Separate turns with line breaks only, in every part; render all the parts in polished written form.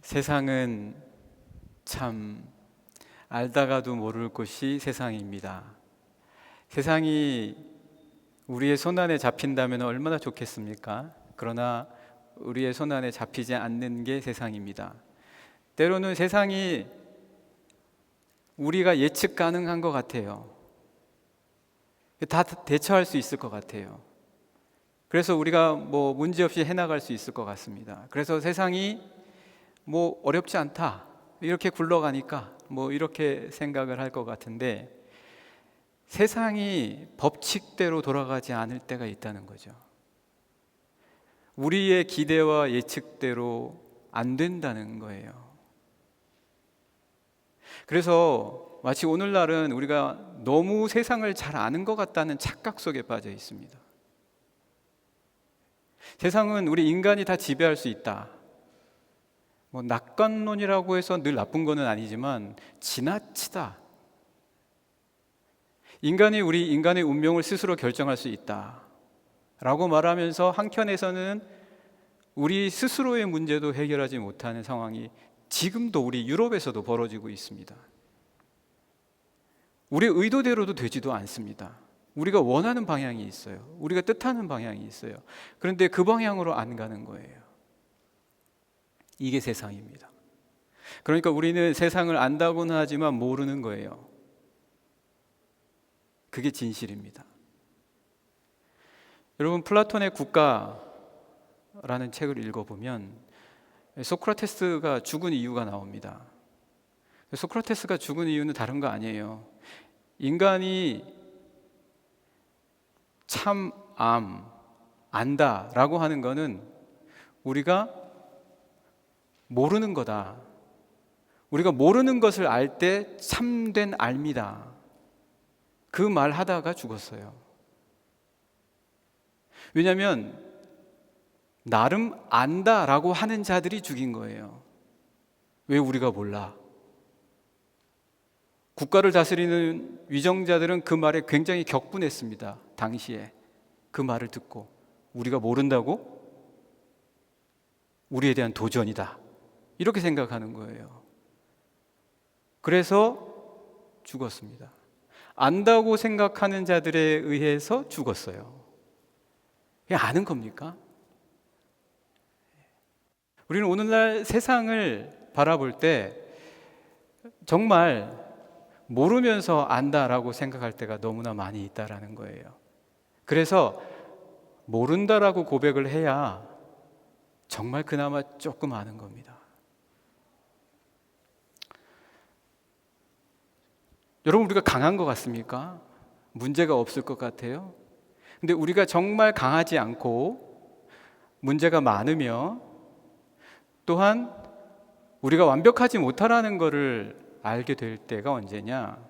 세상은 참 알다가도 모를 것이 세상입니다. 세상이 우리의 손안에 잡힌다면 얼마나 좋겠습니까? 그러나 우리의 손안에 잡히지 않는 게 세상입니다. 때로는 세상이 우리가 예측 가능한 것 같아요. 다 대처할 수 있을 것 같아요. 그래서 우리가 문제없이 해나갈 수 있을 것 같습니다. 그래서 세상이 어렵지 않다 이렇게 굴러가니까 이렇게 생각을 할 것 같은데, 세상이 법칙대로 돌아가지 않을 때가 있다는 거죠. 우리의 기대와 예측대로 안 된다는 거예요. 그래서 마치 오늘날은 우리가 너무 세상을 잘 아는 것 같다는 착각 속에 빠져 있습니다. 세상은 우리 인간이 다 지배할 수 있다. 낙관론이라고 해서 늘 나쁜 거는 아니지만 지나치다. 우리 인간의 운명을 스스로 결정할 수 있다 라고 말하면서 한켠에서는 우리 스스로의 문제도 해결하지 못하는 상황이 지금도 우리 유럽에서도 벌어지고 있습니다. 우리 의도대로도 되지도 않습니다. 우리가 원하는 방향이 있어요. 우리가 뜻하는 방향이 있어요. 그런데 그 방향으로 안 가는 거예요. 이게 세상입니다. 그러니까 우리는 세상을 안다고는 하지만 모르는 거예요. 그게 진실입니다. 여러분, 플라톤의 국가라는 책을 읽어보면 소크라테스가 죽은 이유가 나옵니다. 소크라테스가 죽은 이유는 다른 거 아니에요. 인간이 참 안다라고 하는 거는 우리가 모르는 거다. 우리가 모르는 것을 알 때 참된 알미다. 그 말 하다가 죽었어요. 왜냐하면 나름 안다라고 하는 자들이 죽인 거예요. 왜 우리가 몰라? 국가를 다스리는 위정자들은 그 말에 굉장히 격분했습니다. 당시에 그 말을 듣고, 우리가 모른다고? 우리에 대한 도전이다 이렇게 생각하는 거예요. 그래서 죽었습니다. 안다고 생각하는 자들에 의해서 죽었어요. 그냥 아는 겁니까? 우리는 오늘날 세상을 바라볼 때 정말 모르면서 안다라고 생각할 때가 너무나 많이 있다라는 거예요. 그래서 모른다라고 고백을 해야 정말 그나마 조금 아는 겁니다. 여러분, 우리가 강한 것 같습니까? 문제가 없을 것 같아요? 근데 우리가 정말 강하지 않고 문제가 많으며, 또한 우리가 완벽하지 못하라는 것을 알게 될 때가 언제냐?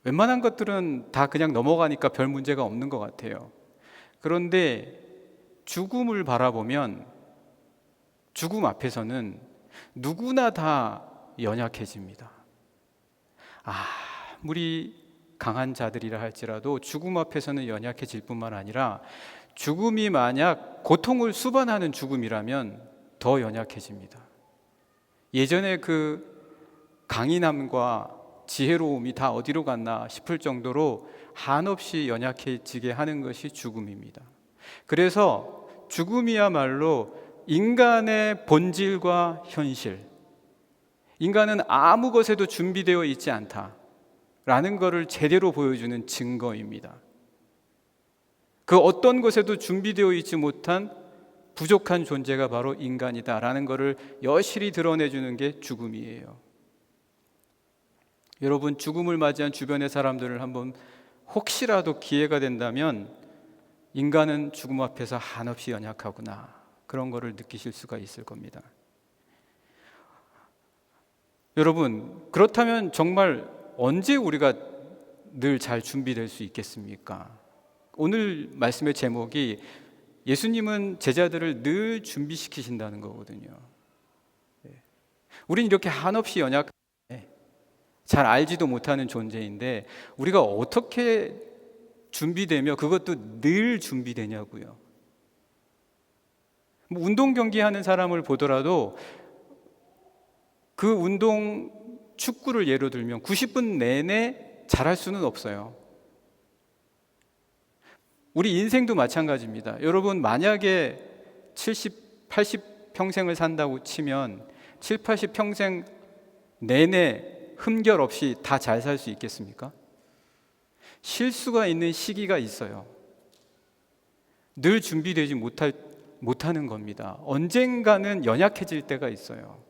웬만한 것들은 다 그냥 넘어가니까 별 문제가 없는 것 같아요. 그런데 죽음을 바라보면 죽음 앞에서는 누구나 다 연약해집니다. 아무리 강한 자들이라 할지라도 죽음 앞에서는 연약해질 뿐만 아니라, 죽음이 만약 고통을 수반하는 죽음이라면 더 연약해집니다. 예전에 그 강인함과 지혜로움이 다 어디로 갔나 싶을 정도로 한없이 연약해지게 하는 것이 죽음입니다. 그래서 죽음이야말로 인간의 본질과 현실, 인간은 아무 것에도 준비되어 있지 않다라는 것을 제대로 보여주는 증거입니다. 그 어떤 것에도 준비되어 있지 못한 부족한 존재가 바로 인간이다라는 것을 여실히 드러내주는 게 죽음이에요. 여러분, 죽음을 맞이한 주변의 사람들을 한번 혹시라도 기회가 된다면 인간은 죽음 앞에서 한없이 연약하구나, 그런 것을 느끼실 수가 있을 겁니다. 여러분, 그렇다면 정말 언제 우리가 늘 잘 준비될 수 있겠습니까? 오늘 말씀의 제목이 예수님은 제자들을 늘 준비시키신다는 거거든요. 우린 이렇게 한없이 연약해, 잘 알지도 못하는 존재인데 우리가 어떻게 준비되며 그것도 늘 준비되냐고요. 뭐 운동 경기 하는 사람을 보더라도 그 운동 축구를 예로 들면 90분 내내 잘할 수는 없어요. 우리 인생도 마찬가지입니다. 여러분 만약에 70, 80 평생을 산다고 치면 7, 80 평생 내내 흠결 없이 다 잘 살 수 있겠습니까? 실수가 있는 시기가 있어요. 늘 준비되지 못하는 겁니다. 언젠가는 연약해질 때가 있어요.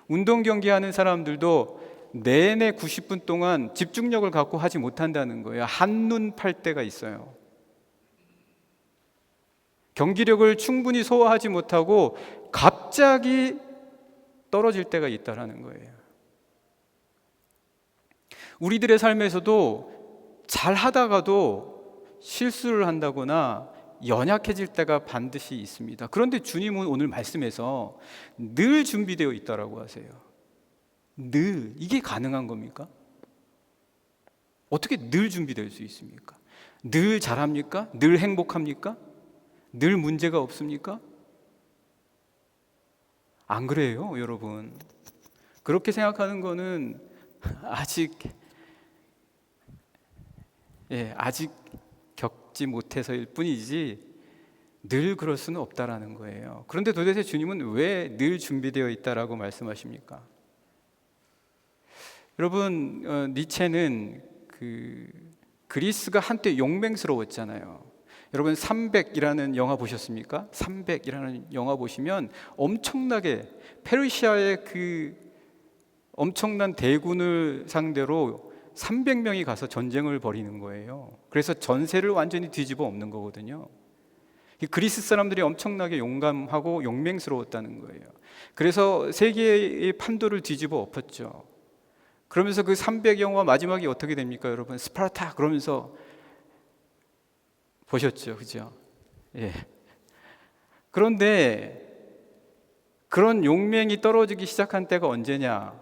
운동 경기 하는 사람들도 내내 90분 동안 집중력을 갖고 하지 못한다는 거예요. 한눈 팔 때가 있어요. 경기력을 충분히 소화하지 못하고 갑자기 떨어질 때가 있다는 거예요. 우리들의 삶에서도 잘 하다가도 실수를 한다거나 연약해질 때가 반드시 있습니다. 그런데 주님은 오늘 말씀에서 늘 준비되어 있다라고 하세요. 늘. 이게 가능한 겁니까? 어떻게 늘 준비될 수 있습니까? 늘 잘합니까? 늘 행복합니까? 늘 문제가 없습니까? 안 그래요, 여러분. 그렇게 생각하는 거는 아직 겪지 못해서일 뿐이지 늘 그럴 수는 없다라는 거예요. 그런데 도대체 주님은 왜 늘 준비되어 있다라고 말씀하십니까? 여러분, 니체는 그리스가 한때 용맹스러웠잖아요. 여러분 300이라는 영화 보셨습니까? 300이라는 영화 보시면 엄청나게 페르시아의 그 엄청난 대군을 상대로 300명이 가서 전쟁을 벌이는 거예요. 그래서 전세를 완전히 뒤집어 엎는 거거든요. 그리스 사람들이 엄청나게 용감하고 용맹스러웠다는 거예요. 그래서 세계의 판도를 뒤집어 엎었죠. 그러면서 그 300영화 마지막이 어떻게 됩니까, 여러분? 스파르타 그러면서 보셨죠, 그죠? 예. 그런데 그런 용맹이 떨어지기 시작한 때가 언제냐?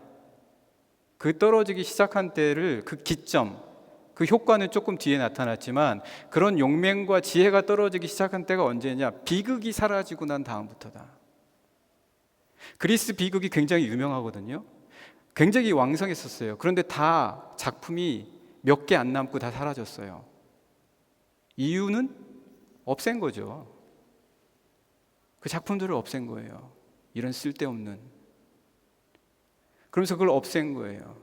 그 떨어지기 시작한 때를 그 기점, 그 효과는 조금 뒤에 나타났지만 그런 용맹과 지혜가 떨어지기 시작한 때가 언제냐? 비극이 사라지고 난 다음부터다. 그리스 비극이 굉장히 유명하거든요. 굉장히 왕성했었어요. 그런데 다 작품이 몇 개 안 남고 다 사라졌어요. 이유는 없앤 거죠. 그 작품들을 없앤 거예요. 이런 쓸데없는. 그러면서 그걸 없앤 거예요.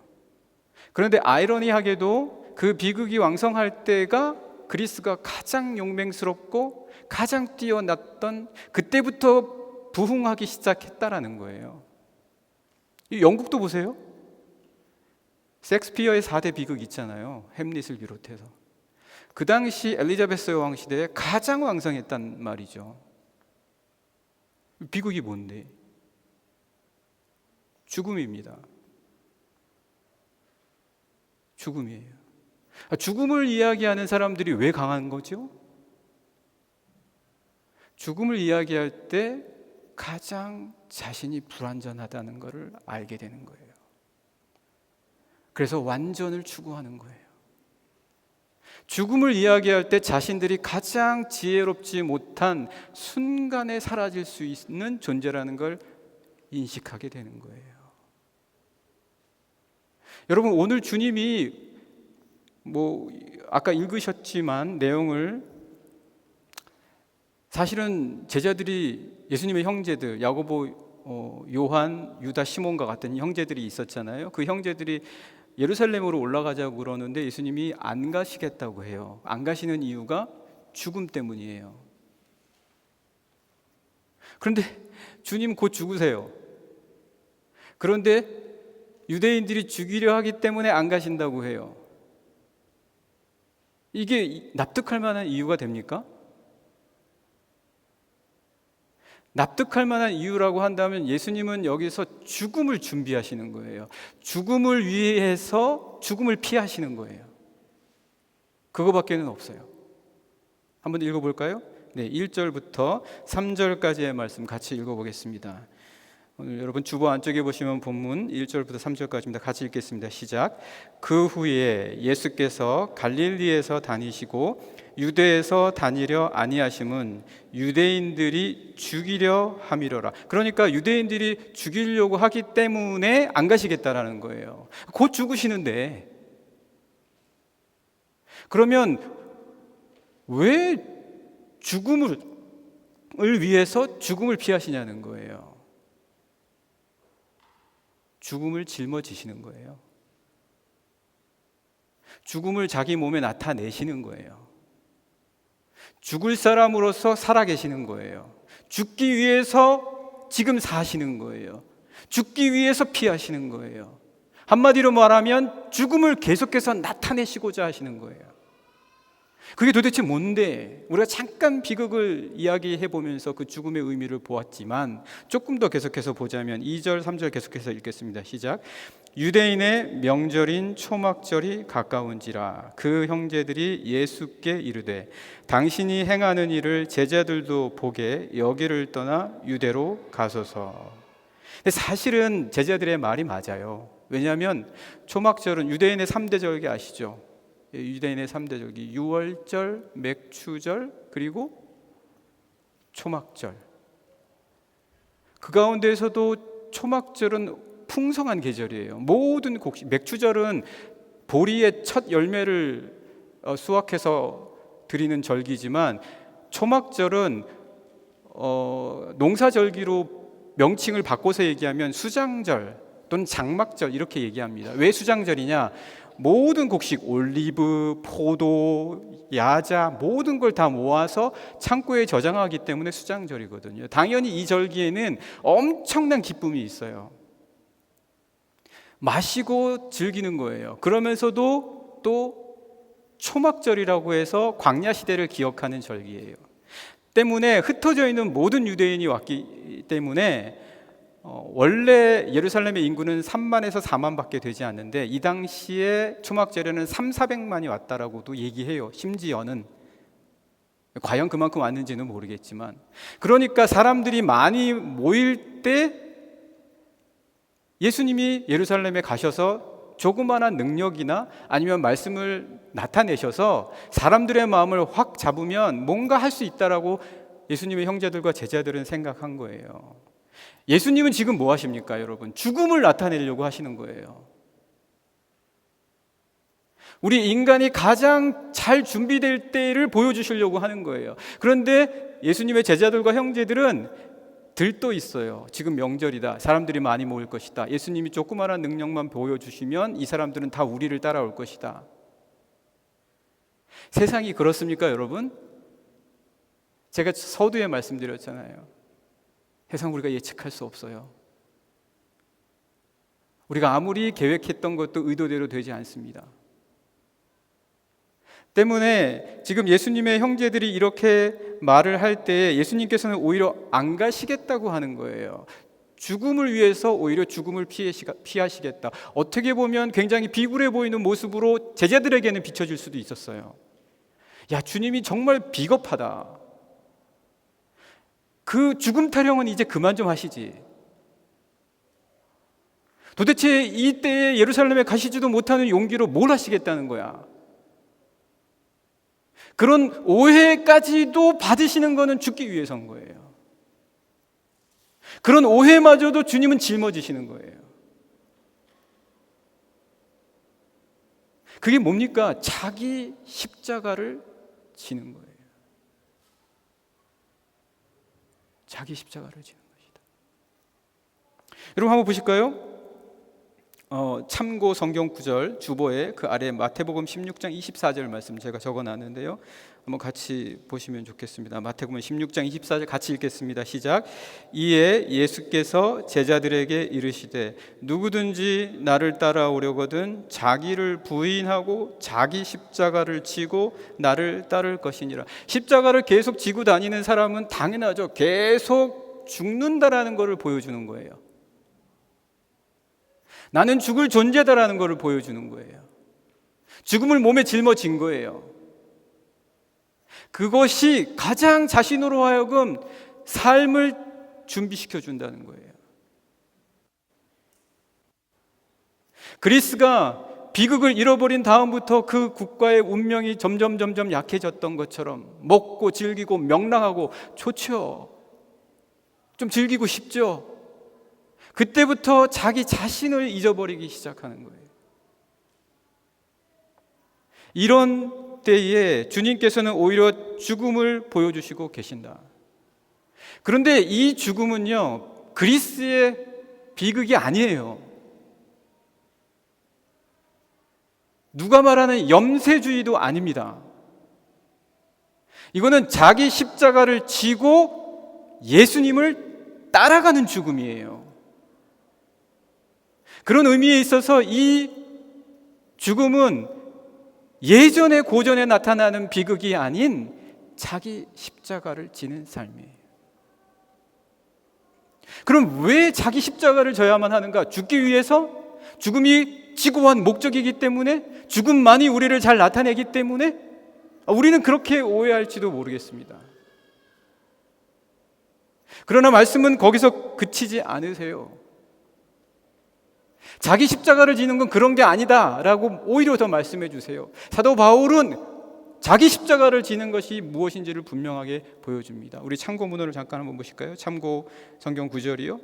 그런데 아이러니하게도 그 비극이 왕성할 때가 그리스가 가장 용맹스럽고 가장 뛰어났던 그때부터 부흥하기 시작했다라는 거예요. 이 영국도 보세요. 셰익스피어의 4대 비극 있잖아요. 햄릿을 비롯해서. 그 당시 엘리자베스 여왕 시대에 가장 왕성했단 말이죠. 비극이 뭔데? 죽음입니다. 죽음이에요. 죽음을 이야기하는 사람들이 왜 강한 거죠? 죽음을 이야기할 때 가장 자신이 불완전하다는 것을 알게 되는 거예요. 그래서 완전을 추구하는 거예요. 죽음을 이야기할 때 자신들이 가장 지혜롭지 못한 순간에 사라질 수 있는 존재라는 걸 인식하게 되는 거예요. 여러분, 오늘 주님이 아까 읽으셨지만 내용을 사실은 제자들이 예수님의 형제들 야고보, 요한, 유다, 시몬과 같은 형제들이 있었잖아요. 그 형제들이 예루살렘으로 올라가자고 그러는데 예수님이 안 가시겠다고 해요. 안 가시는 이유가 죽음 때문이에요. 그런데 주님 곧 죽으세요. 그런데 유대인들이 죽이려 하기 때문에 안 가신다고 해요. 이게 납득할 만한 이유가 됩니까? 납득할 만한 이유라고 한다면 예수님은 여기서 죽음을 준비하시는 거예요. 죽음을 위해서 죽음을 피하시는 거예요. 그거밖에는 없어요. 한번 읽어볼까요? 네, 1절부터 3절까지의 말씀 같이 읽어보겠습니다. 오늘 여러분 주보 안쪽에 보시면 본문 1절부터 3절까지입니다. 같이 읽겠습니다. 시작. 그 후에 예수께서 갈릴리에서 다니시고 유대에서 다니려 아니하심은 유대인들이 죽이려 함이로라. 그러니까 유대인들이 죽이려고 하기 때문에 안 가시겠다라는 거예요. 곧 죽으시는데 그러면 왜 죽음을 위해서 죽음을 피하시냐는 거예요. 죽음을 짊어지시는 거예요. 죽음을 자기 몸에 나타내시는 거예요. 죽을 사람으로서 살아계시는 거예요. 죽기 위해서 지금 사시는 거예요. 죽기 위해서 피하시는 거예요. 한마디로 말하면 죽음을 계속해서 나타내시고자 하시는 거예요. 그게 도대체 뭔데? 우리가 잠깐 비극을 이야기해 보면서 그 죽음의 의미를 보았지만 조금 더 계속해서 보자면 2절, 3절 계속해서 읽겠습니다. 시작. 유대인의 명절인 초막절이 가까운지라 그 형제들이 예수께 이르되 당신이 행하는 일을 제자들도 보게 여기를 떠나 유대로 가소서. 근데 사실은 제자들의 말이 맞아요. 왜냐하면 초막절은 유대인의 3대 절기 아시죠? 유대인의 3대 절기 유월절, 맥추절, 그리고 초막절. 그 가운데에서도 초막절은 풍성한 계절이에요. 모든 곡식, 맥추절은 보리의 첫 열매를 수확해서 드리는 절기지만 초막절은 농사절기로 명칭을 바꿔서 얘기하면 수장절 또는 장막절 이렇게 얘기합니다. 왜 수장절이냐? 모든 곡식, 올리브, 포도, 야자 모든 걸 다 모아서 창고에 저장하기 때문에 수장절이거든요. 당연히 이 절기에는 엄청난 기쁨이 있어요. 마시고 즐기는 거예요. 그러면서도 또 초막절이라고 해서 광야 시대를 기억하는 절기예요. 때문에 흩어져 있는 모든 유대인이 왔기 때문에 원래 예루살렘의 인구는 3만에서 4만밖에 되지 않는데 이 당시에 초막절에는 3,400만이 왔다라고도 얘기해요. 심지어는 과연 그만큼 왔는지는 모르겠지만 그러니까 사람들이 많이 모일 때 예수님이 예루살렘에 가셔서 조그마한 능력이나 아니면 말씀을 나타내셔서 사람들의 마음을 확 잡으면 뭔가 할 수 있다라고 예수님의 형제들과 제자들은 생각한 거예요. 예수님은 지금 뭐 하십니까, 여러분? 죽음을 나타내려고 하시는 거예요. 우리 인간이 가장 잘 준비될 때를 보여주시려고 하는 거예요. 그런데 예수님의 제자들과 형제들은 들떠 있어요. 지금 명절이다. 사람들이 많이 모일 것이다. 예수님이 조그마한 능력만 보여주시면 이 사람들은 다 우리를 따라올 것이다. 세상이 그렇습니까, 여러분? 제가 서두에 말씀드렸잖아요. 세상 우리가 예측할 수 없어요. 우리가 아무리 계획했던 것도 의도대로 되지 않습니다. 때문에 지금 예수님의 형제들이 이렇게 말을 할 때 예수님께서는 오히려 안 가시겠다고 하는 거예요. 죽음을 위해서 오히려 죽음을 피하시겠다. 어떻게 보면 굉장히 비굴해 보이는 모습으로 제자들에게는 비춰질 수도 있었어요. 야, 주님이 정말 비겁하다. 그 죽음 타령은 이제 그만 좀 하시지. 도대체 이때에 예루살렘에 가시지도 못하는 용기로 뭘 하시겠다는 거야? 그런 오해까지도 받으시는 거는 죽기 위해서인 거예요. 그런 오해마저도 주님은 짊어지시는 거예요. 그게 뭡니까? 자기 십자가를 지는 거예요. 자기 십자가를 지는 것이다. 여러분 한번 보실까요? 참고 성경 구절 주보에 그 아래 마태복음 16장 24절 말씀 제가 적어놨는데요. 한번 같이 보시면 좋겠습니다. 마태복음 16장 24절 같이 읽겠습니다. 시작. 이에 예수께서 제자들에게 이르시되 누구든지 나를 따라오려거든 자기를 부인하고 자기 십자가를 지고 나를 따를 것이니라. 십자가를 계속 지고 다니는 사람은 당연하죠. 계속 죽는다라는 것을 보여주는 거예요. 나는 죽을 존재다라는 것을 보여주는 거예요. 죽음을 몸에 짊어진 거예요. 그것이 가장 자신으로 하여금 삶을 준비시켜 준다는 거예요. 그리스가 비극을 잃어버린 다음부터 그 국가의 운명이 점점 약해졌던 것처럼 먹고 즐기고 명랑하고 좋죠. 좀 즐기고 싶죠. 그때부터 자기 자신을 잊어버리기 시작하는 거예요. 이런 때에 주님께서는 오히려 죽음을 보여주시고 계신다. 그런데 이 죽음은요, 그리스의 비극이 아니에요. 누가 말하는 염세주의도 아닙니다. 이거는 자기 십자가를 지고 예수님을 따라가는 죽음이에요. 그런 의미에 있어서 이 죽음은 예전에 고전에 나타나는 비극이 아닌 자기 십자가를 지는 삶이에요. 그럼 왜 자기 십자가를 져야만 하는가? 죽기 위해서? 죽음이 지고한 목적이기 때문에? 죽음만이 우리를 잘 나타내기 때문에? 우리는 그렇게 오해할지도 모르겠습니다. 그러나 말씀은 거기서 그치지 않으세요. 자기 십자가를 지는 건 그런 게 아니다 라고 오히려 더 말씀해 주세요. 사도 바울은 자기 십자가를 지는 것이 무엇인지를 분명하게 보여줍니다. 우리 참고 문헌을 잠깐 한번 보실까요? 참고 성경 구절이요,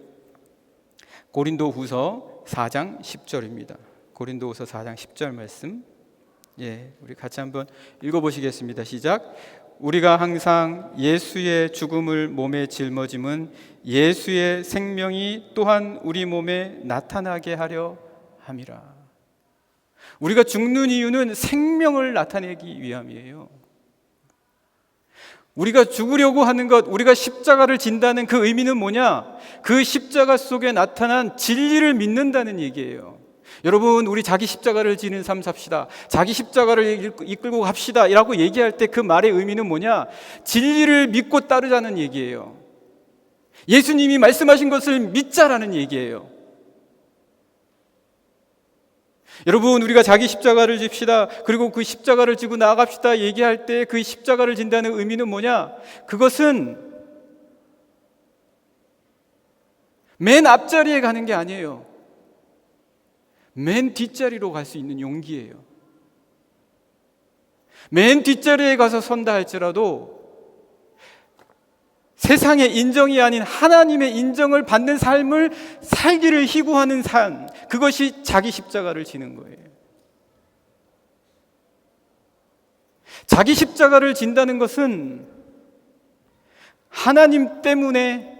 고린도후서 4장 10절입니다. 고린도후서 4장 10절 말씀, 우리 같이 한번 읽어보시겠습니다. 시작. 우리가 항상 예수의 죽음을 몸에 짊어짐은 예수의 생명이 또한 우리 몸에 나타나게 하려 함이라. 우리가 죽는 이유는 생명을 나타내기 위함이에요. 우리가 죽으려고 하는 것, 우리가 십자가를 진다는 그 의미는 뭐냐? 그 십자가 속에 나타난 진리를 믿는다는 얘기예요. 여러분, 우리 자기 십자가를 지는 삶 삽시다. 자기 십자가를 이끌고 갑시다 라고 얘기할 때 그 말의 의미는 뭐냐? 진리를 믿고 따르자는 얘기예요. 예수님이 말씀하신 것을 믿자라는 얘기예요. 여러분, 우리가 자기 십자가를 집시다, 그리고 그 십자가를 지고 나아갑시다 얘기할 때 그 십자가를 진다는 의미는 뭐냐? 그것은 맨 앞자리에 가는 게 아니에요. 맨 뒷자리로 갈 수 있는 용기예요. 맨 뒷자리에 가서 선다 할지라도 세상의 인정이 아닌 하나님의 인정을 받는 삶을 살기를 희구하는 삶, 그것이 자기 십자가를 지는 거예요. 자기 십자가를 진다는 것은 하나님 때문에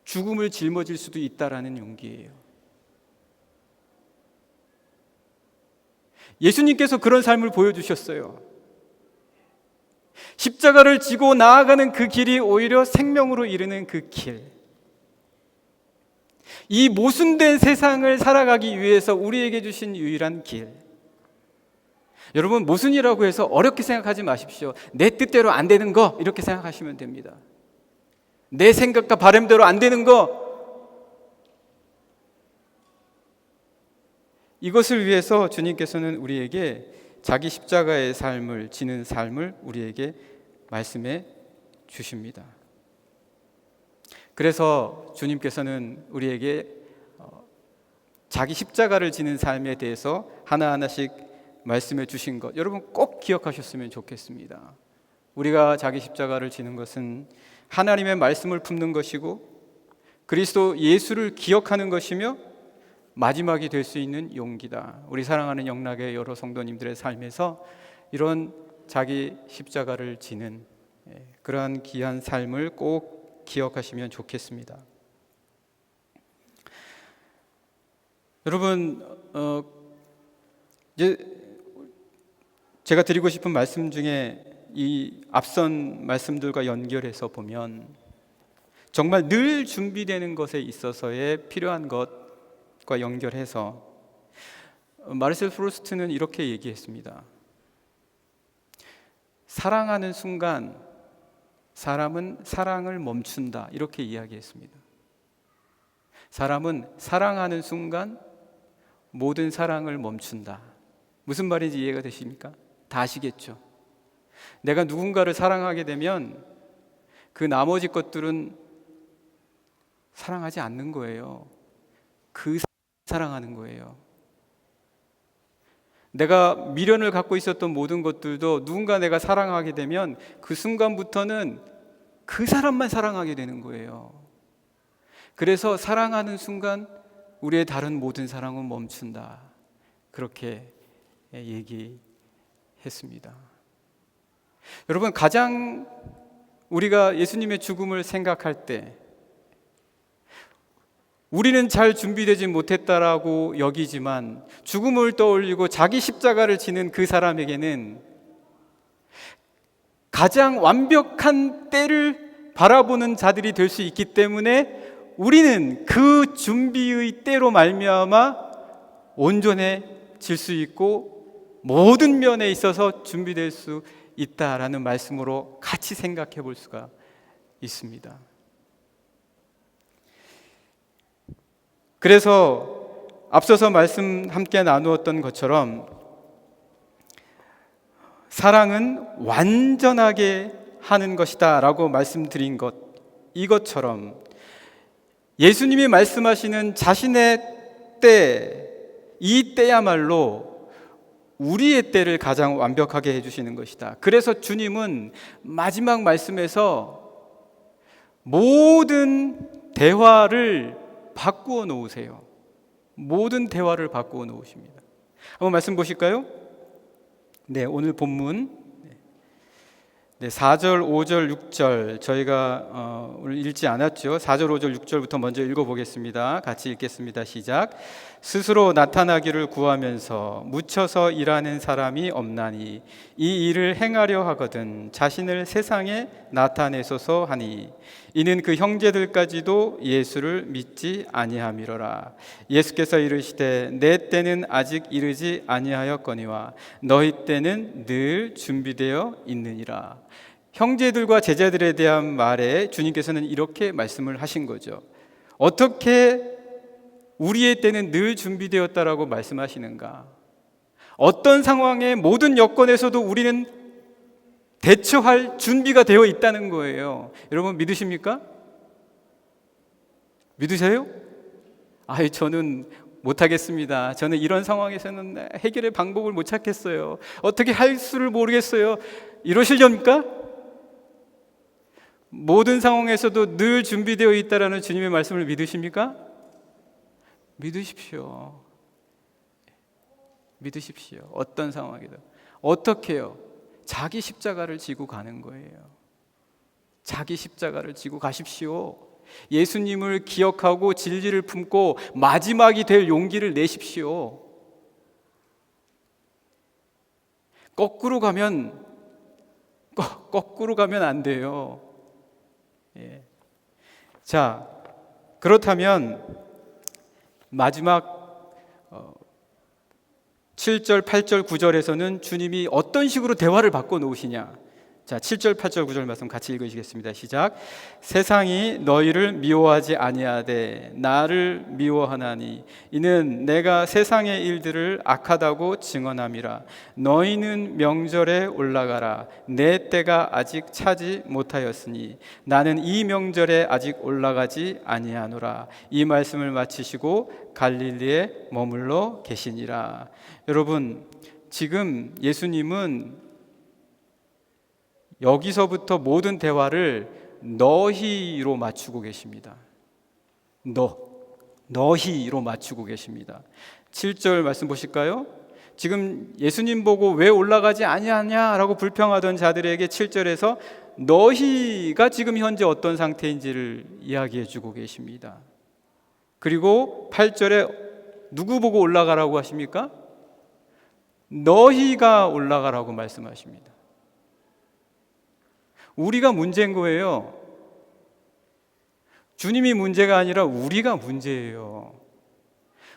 죽음을 짊어질 수도 있다라는 용기예요. 예수님께서 그런 삶을 보여주셨어요. 십자가를 지고 나아가는 그 길이 오히려 생명으로 이르는 그 길. 이 모순된 세상을 살아가기 위해서 우리에게 주신 유일한 길. 여러분, 모순이라고 해서 어렵게 생각하지 마십시오. 내 뜻대로 안 되는 거, 이렇게 생각하시면 됩니다. 내 생각과 바람대로 안 되는 거, 이것을 위해서 주님께서는 우리에게 자기 십자가의 삶을 지는 삶을 우리에게 말씀해 주십니다. 그래서 주님께서는 우리에게 자기 십자가를 지는 삶에 대해서 하나하나씩 말씀해 주신 것, 여러분 꼭 기억하셨으면 좋겠습니다. 우리가 자기 십자가를 지는 것은 하나님의 말씀을 품는 것이고 그리스도 예수를 기억하는 것이며 마지막이 될 수 있는 용기다. 우리 사랑하는 영락의 여러 성도님들의 삶에서 이런 자기 십자가를 지는 그러한 귀한 삶을 꼭 기억하시면 좋겠습니다. 여러분, 이제 제가 드리고 싶은 말씀 중에 이 앞선 말씀들과 연결해서 보면 정말 늘 준비되는 것에 있어서의 필요한 것과 연결해서 마르셀 프루스트는 이렇게 얘기했습니다. 사랑하는 순간 사람은 사랑을 멈춘다, 이렇게 이야기했습니다. 사람은 사랑하는 순간 모든 사랑을 멈춘다. 무슨 말인지 이해가 되십니까? 다 아시겠죠? 내가 누군가를 사랑하게 되면 그 나머지 것들은 사랑하지 않는 거예요. 그 사랑하는 거예요. 내가 미련을 갖고 있었던 모든 것들도 누군가 내가 사랑하게 되면 그 순간부터는 그 사람만 사랑하게 되는 거예요. 그래서 사랑하는 순간 우리의 다른 모든 사랑은 멈춘다. 그렇게 얘기했습니다. 여러분, 가장 우리가 예수님의 죽음을 생각할 때 우리는 잘 준비되지 못했다라고 여기지만 죽음을 떠올리고 자기 십자가를 지는 그 사람에게는 가장 완벽한 때를 바라보는 자들이 될 수 있기 때문에 우리는 그 준비의 때로 말미암아 온전해질 수 있고 모든 면에 있어서 준비될 수 있다라는 말씀으로 같이 생각해 볼 수가 있습니다. 그래서 앞서서 말씀 함께 나누었던 것처럼 사랑은 완전하게 하는 것이다 라고 말씀드린 것, 이것처럼 예수님이 말씀하시는 자신의 때, 이 때야말로 우리의 때를 가장 완벽하게 해주시는 것이다. 그래서 주님은 마지막 말씀에서 모든 대화를 바꾸어 놓으세요. 모든 대화를 바꾸어 놓으십니다. 한번 말씀 보실까요? 네, 오늘 본문 4절, 5절, 6절 저희가 오늘 읽지 않았죠. 4절, 5절, 6절부터 먼저 읽어보겠습니다. 같이 읽겠습니다. 시작. 스스로 나타나기를 구하면서 묻혀서 일하는 사람이 없나니 이 일을 행하려 하거든 자신을 세상에 나타내소서 하니 이는 그 형제들까지도 예수를 믿지 아니함이로라. 예수께서 이르시되 내 때는 아직 이르지 아니하였거니와 너희 때는 늘 준비되어 있느니라. 형제들과 제자들에 대한 말에 주님께서는 이렇게 말씀을 하신 거죠. 어떻게 우리의 때는 늘 준비되었다라고 말씀하시는가? 어떤 상황에 모든 여건에서도 우리는 대처할 준비가 되어 있다는 거예요. 여러분 믿으십니까? 믿으세요? 저는 못하겠습니다. 저는 이런 상황에서는 해결의 방법을 못 찾겠어요. 어떻게 할 수를 모르겠어요. 이러시렵니까? 모든 상황에서도 늘 준비되어 있다라는 주님의 말씀을 믿으십니까? 믿으십시오. 믿으십시오. 어떤 상황이든. 어떻게요? 자기 십자가를 지고 가는 거예요. 자기 십자가를 지고 가십시오. 예수님을 기억하고 진리를 품고 마지막이 될 용기를 내십시오. 거꾸로 가면 안 돼요. 자, 그렇다면 마지막 7절, 8절, 9절에서는 주님이 어떤 식으로 대화를 바꿔 놓으시냐? 자, 7절, 8절, 9절 말씀 같이 읽으시겠습니다. 시작. 세상이 너희를 미워하지 아니하되 나를 미워하나니 이는 내가 세상의 일들을 악하다고 증언함이라. 너희는 명절에 올라가라. 내 때가 아직 차지 못하였으니 나는 이 명절에 아직 올라가지 아니하노라. 이 말씀을 마치시고 갈릴리에 머물러 계시니라. 여러분, 지금 예수님은 여기서부터 모든 대화를 너희로 맞추고 계십니다. 너희로 맞추고 계십니다. 7절 말씀 보실까요? 지금 예수님 보고 왜 올라가지 아니하냐라고 불평하던 자들에게 7절에서 너희가 지금 현재 어떤 상태인지를 이야기해 주고 계십니다. 그리고 8절에 누구 보고 올라가라고 하십니까? 너희가 올라가라고 말씀하십니다. 우리가 문제인 거예요. 주님이 문제가 아니라 우리가 문제예요.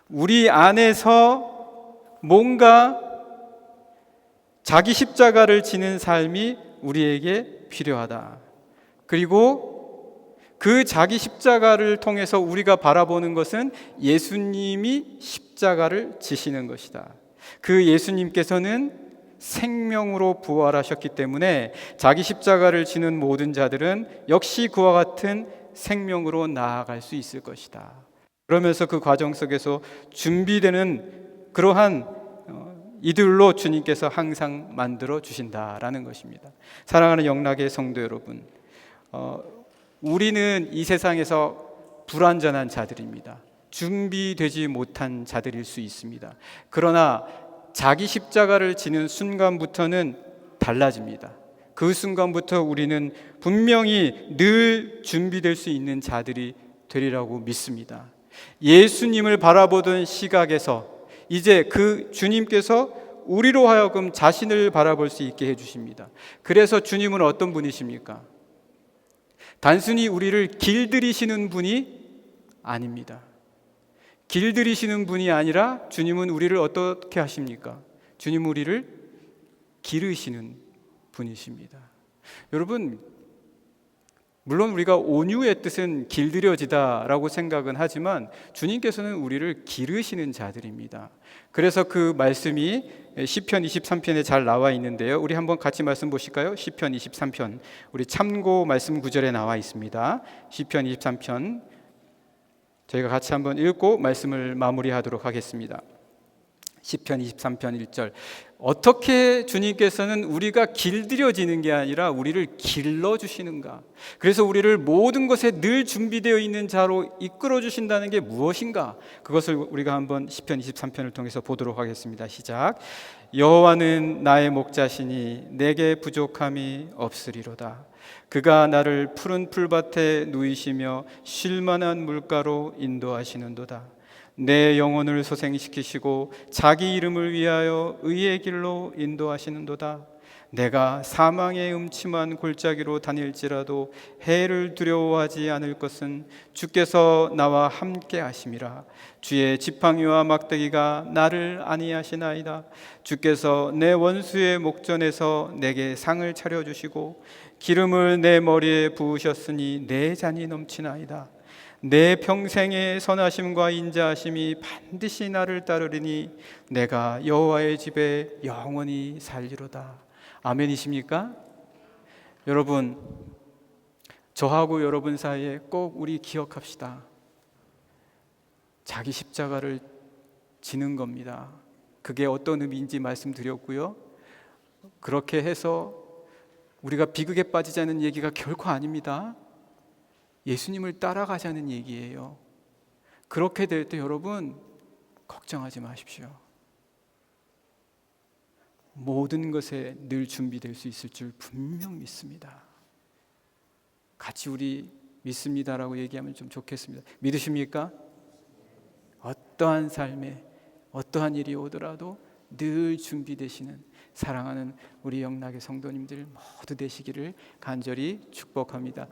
우리 안에서 뭔가 자기 십자가를 지는 삶이 우리에게 필요하다. 그리고 그 자기 십자가를 통해서 우리가 바라보는 것은 예수님이 십자가를 지시는 것이다. 그 예수님께서는 생명으로 부활하셨기 때문에 자기 십자가를 지는 모든 자들은 역시 그와 같은 생명으로 나아갈 수 있을 것이다. 그러면서 그 과정 속에서 준비되는 그러한 이들로 주님께서 항상 만들어 주신다라는 것입니다. 사랑하는 영락의 성도 여러분, 우리는 이 세상에서 불완전한 자들입니다. 준비되지 못한 자들일 수 있습니다. 그러나 자기 십자가를 지는 순간부터는 달라집니다. 그 순간부터 우리는 분명히 늘 준비될 수 있는 자들이 되리라고 믿습니다. 예수님을 바라보던 시각에서 이제 그 주님께서 우리로 하여금 자신을 바라볼 수 있게 해주십니다. 그래서 주님은 어떤 분이십니까? 단순히 우리를 길들이시는 분이 아닙니다. 길들이시는 분이 아니라 주님은 우리를 어떻게 하십니까? 주님은 우리를 기르시는 분이십니다. 여러분, 물론 우리가 온유의 뜻은 길들여지다라고 생각은 하지만 주님께서는 우리를 기르시는 자들입니다. 그래서 그 말씀이 시편 23편에 잘 나와 있는데요. 우리 한번 같이 말씀 보실까요? 시편 23편, 우리 참고 말씀 구절에 나와 있습니다. 시편 23편, 저희가 같이 한번 읽고 말씀을 마무리하도록 하겠습니다. 시편 23편 1절, 어떻게 주님께서는 우리가 길들여지는 게 아니라 우리를 길러주시는가? 그래서 우리를 모든 것에 늘 준비되어 있는 자로 이끌어 주신다는 게 무엇인가? 그것을 우리가 한번 시편 23편을 통해서 보도록 하겠습니다. 시작. 여호와는 나의 목자시니 내게 부족함이 없으리로다. 그가 나를 푸른 풀밭에 누이시며 쉴 만한 물가로 인도하시는도다. 내 영혼을 소생시키시고 자기 이름을 위하여 의의 길로 인도하시는도다. 내가 사망의 음침한 골짜기로 다닐지라도 해를 두려워하지 않을 것은 주께서 나와 함께 하심이라. 주의 지팡이와 막대기가 나를 안위하시나이다. 주께서 내 원수의 목전에서 내게 상을 차려주시고 기름을 내 머리에 부으셨으니 내 잔이 넘치나이다. 내 평생의 선하심과 인자하심이 반드시 나를 따르리니 내가 여호와의 집에 영원히 살리로다. 아멘이십니까? 여러분, 저하고 여러분 사이에 꼭 우리 기억합시다. 자기 십자가를 지는 겁니다. 그게 어떤 의미인지 말씀드렸고요. 그렇게 해서 우리가 비극에 빠지자는 얘기가 결코 아닙니다. 예수님을 따라가자는 얘기예요. 그렇게 될 때 여러분 걱정하지 마십시오. 모든 것에 늘 준비될 수 있을 줄 분명 믿습니다. 같이 우리 믿습니다라고 얘기하면 좀 좋겠습니다. 믿으십니까? 어떠한 삶에 어떠한 일이 오더라도 늘 준비되시는 사랑하는 우리 영락의 성도님들 모두 되시기를 간절히 축복합니다.